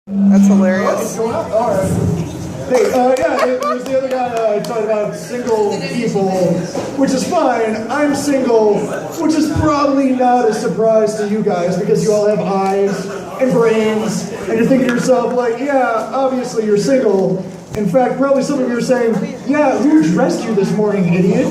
That's hilarious. All right. Hey, there's the other guy talking about single people, which is fine. I'm single, which is probably not a surprise to you guys because you all have eyes and brains, and you're thinking to yourself, like, yeah, obviously you're single. In fact, probably some of you are saying, yeah, who dressed you this morning, idiot?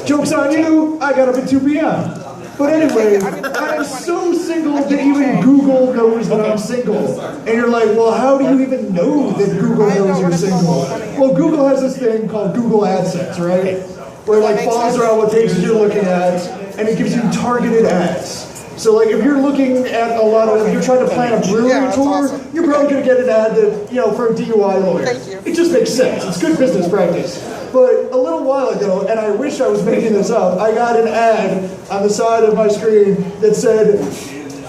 Joke's on you, I got up at 2 p.m. But anyway, I'm so single that even Google knows that I'm single. And you're like, well, how do you even know that Google knows you're single? Well, Google has this thing called Google AdSense, right? Where it like follows around what pages you're looking at, and it gives you targeted ads. So like if you're looking at if you're trying to plan a brewery tour, you're probably going to get an ad that, for a DUI lawyer. It just makes sense. It's good business practice. But a little while ago, and I wish I was making this up, I got an ad on the side of my screen that said,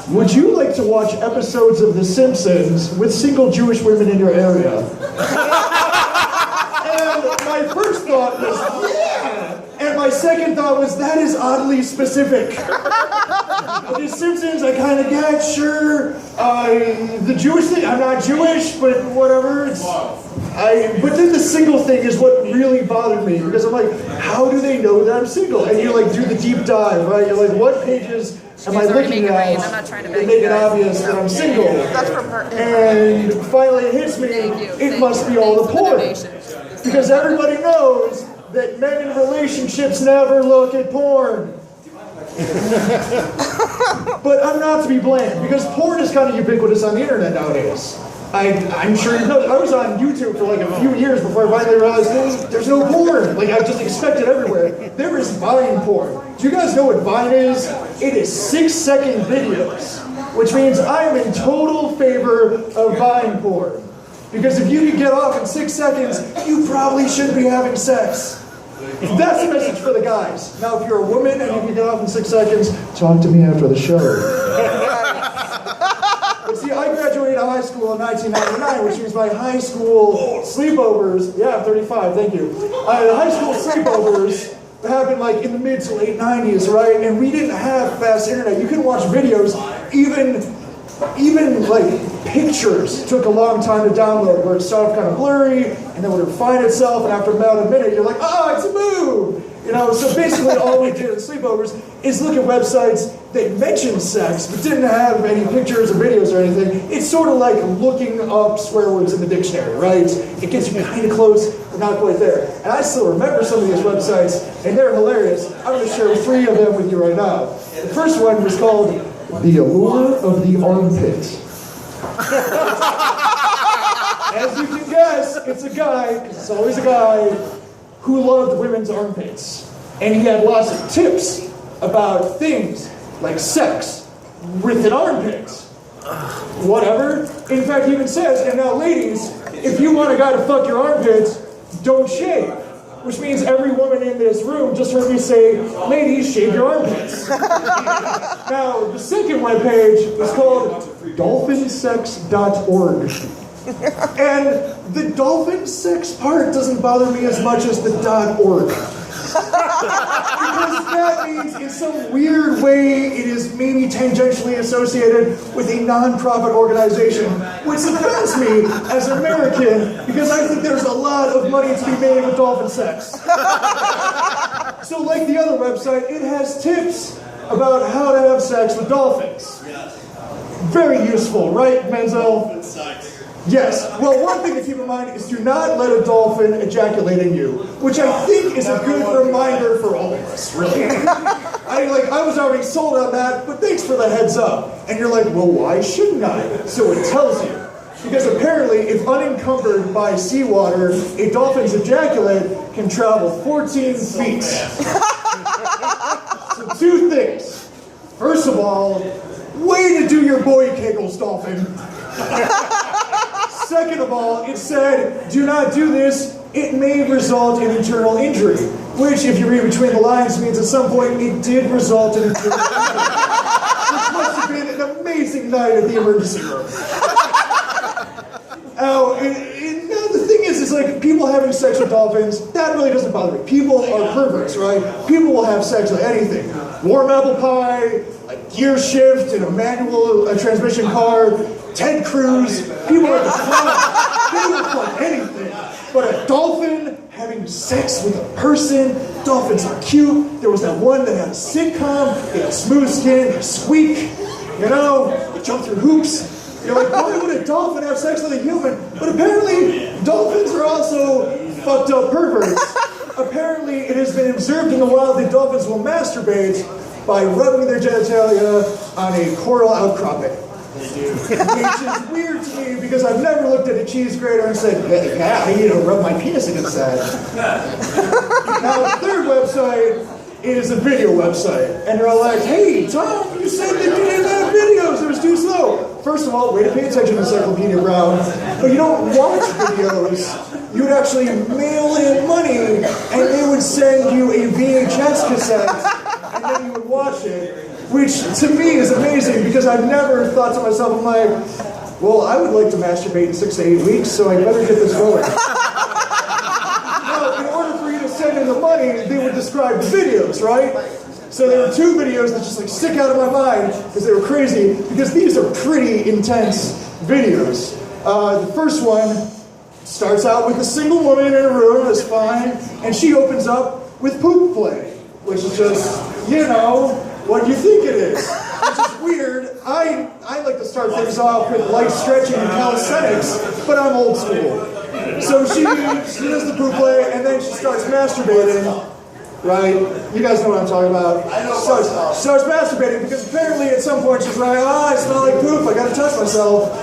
would you like to watch episodes of The Simpsons with single Jewish women in your area? And my first thought was, yeah! And my second thought was, that is oddly specific. The Simpsons, I kind of get, sure. The Jewish thing, I'm not Jewish, but whatever. But then the single thing is what really bothered me, because I'm like, how do they know that I'm single? And you like do the deep dive, right? You're like, what pages am I looking at that make it obvious that I'm single? And finally it hits me, it must be all the porn. Because everybody knows that men in relationships never look at porn. But I'm not to be blamed, because porn is kind of ubiquitous on the internet nowadays. I'm sure you know. I was on YouTube for like a few years before I finally realized there's no porn. Like I just expect it everywhere. There is Vine porn. Do you guys know what Vine is? It is 6-second videos, which means I am in total favor of Vine porn. Because if you can get off in 6 seconds, you probably shouldn't be having sex. That's the message for the guys. Now, if you're a woman and you can get off in 6 seconds, talk to me after the show. But see, I graduated high school in 1999, which means my high school sleepovers, yeah, I'm 35, thank you. High school sleepovers happened like in the mid to late 90s, right? And we didn't have fast internet. You couldn't watch videos, even like pictures took a long time to download, where it started kind of blurry, and then would refine itself, and after about a minute, you're like, oh, it's a move! So basically all we did at sleepovers is look at websites that mentioned sex, but didn't have any pictures or videos or anything. It's sort of like looking up swear words in the dictionary, right? It gets you kind of close, but not quite there. And I still remember some of these websites, and they're hilarious. I'm going to share 3 of them with you right now. The first one was called The Allure of the Armpit. As you can guess, it's a guy, because it's always a guy, who loved women's armpits. And he had lots of tips about things like sex with an armpit. Whatever. In fact, he even says, and now ladies, if you want a guy to fuck your armpits, don't shave. Which means every woman in this room just heard me say, ladies, shave your armpits. Now, the second webpage was called dolphinsex.org. And the dolphin sex part doesn't bother me as much as the .org. Because that means in some weird way it is maybe tangentially associated with a non-profit organization, which offends me as an American, because I think there's a lot of money to be made with dolphin sex. So like the other website, it has tips about how to have sex with dolphins. Very useful, right, Menzel? Dolphin sex. Yes. Well, one thing to keep in mind is do not let a dolphin ejaculate in you, which I think is a good reminder for all of us, really. I was already sold on that, but thanks for the heads up. And you're like, well, why shouldn't I? So it tells you. Because apparently, if unencumbered by seawater, a dolphin's ejaculate can travel 14 feet. So 2 things. First of all, way to do your boy kegels, dolphin. Second of all, it said, do not do this, it may result in internal injury. Which, if you read between the lines, means at some point it did result in internal injury. Which must have been an amazing night at the emergency room. Now, the thing is like people having sex with dolphins, that really doesn't bother me. People are perverts, right? People will have sex with anything. Warm apple pie, a gear shift in a manual transmission car. Ted Cruz, people at the club, they look like anything. But a dolphin having sex with a person, dolphins are cute. There was that one that had a sitcom, they had smooth skin, they squeak, you know, they jump through hoops. You're like, why would a dolphin have sex with a human? But apparently, dolphins are also fucked up perverts. Apparently, it has been observed in the wild that dolphins will masturbate by rubbing their genitalia on a coral outcropping. Which is weird to me because I've never looked at a cheese grater and said, yeah, I need to rub my penis against that. Now, the third website is a video website. And they're all like, hey, Tom, you said that you didn't have videos. It was too slow. First of all, way to pay attention to Encyclopedia Brown. But you don't watch videos. You would actually mail in money and they would send you a VHS cassette and then you would watch it. Which to me is amazing because I've never thought to myself, I'm like, well, I would like to masturbate in 6 to 8 weeks, so I better get this going. Now, in order for you to send in the money, they would describe the videos, right? So there were 2 videos that just like stick out of my mind because they were crazy, because these are pretty intense videos. The first one starts out with a single woman in a room, that's fine, and she opens up with poop play, which is just, you know, what do you think it is? Which is weird. I like to start things off with light stretching and calisthenics, but I'm old school. So she does the poop play, and then she starts masturbating, right? You guys know what I'm talking about. Starts masturbating, because apparently at some point she's like, I smell like poop, I gotta touch myself.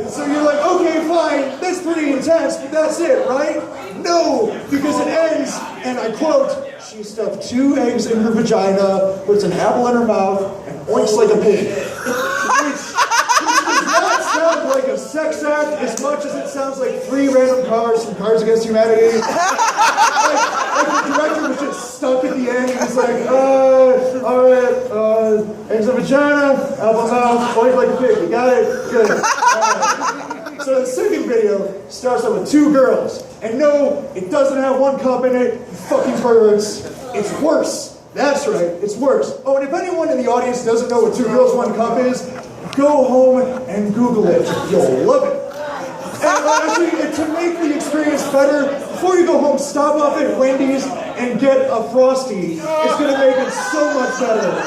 So you're like, okay, fine, that's pretty intense, but that's it, right? No, because it ends, and I quote, she stuffed 2 eggs in her vagina, puts an apple in her mouth, and oinks like a pig. Which does not sound like a sex act as much as it sounds like 3 random cars from Cards Against Humanity. Like the director was just stuck at the end, and he's like, alright, eggs in vagina, apple mouth, oink like a pig. You got it? Good. So the second video starts out with 2 girls. And no, it doesn't have 1 cup in it, you fucking perverts. It's worse. That's right, it's worse. Oh, and if anyone in the audience doesn't know what 2 girls, 1 cup is, go home and Google it. You'll love it. And actually, to make the experience better, before you go home, stop off at Wendy's and get a Frosty. It's going to make it so much better.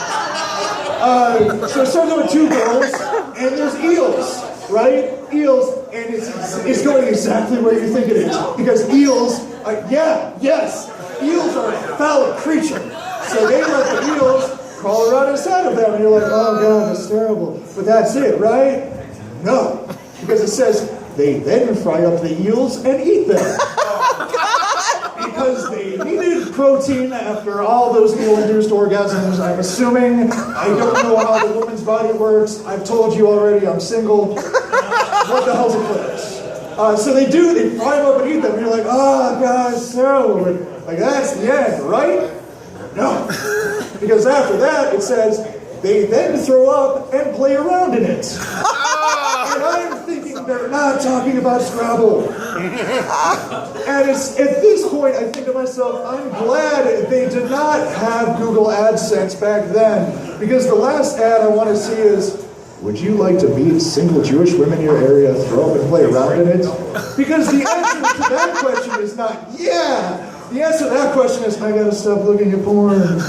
So it starts out with 2 girls, and there's eels. Right? Eels, and it's going exactly where you think it is. Because eels, eels are a phallic creature. So they let the eels crawl around inside of them, and you're like, oh god, that's terrible. But that's it, right? No. Because it says, they then fry up the eels and eat them. Because they needed protein after all those eel-induced orgasms, I'm assuming. I don't know how the woman's body works. I've told you already, I'm single. What the hell's a clitoris? So they fry them up and eat them, and you're like, oh god, it's terrible. Like, that's the end, right? No. Because after that, it says, they then throw up and play around in it. And I'm thinking they're not talking about Scrabble. And it's at this point I think to myself, I'm glad they did not have Google AdSense back then. Because the last ad I want to see is, would you like to meet single Jewish women in your area, throw up and play around in it? Because the answer to that question is not, yeah. The answer to that question is, I gotta stop looking at porn.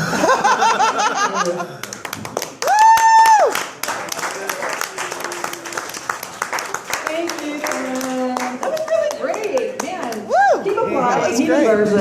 Thank you, That was really great, man. Woo! Keep applying. He deserves it.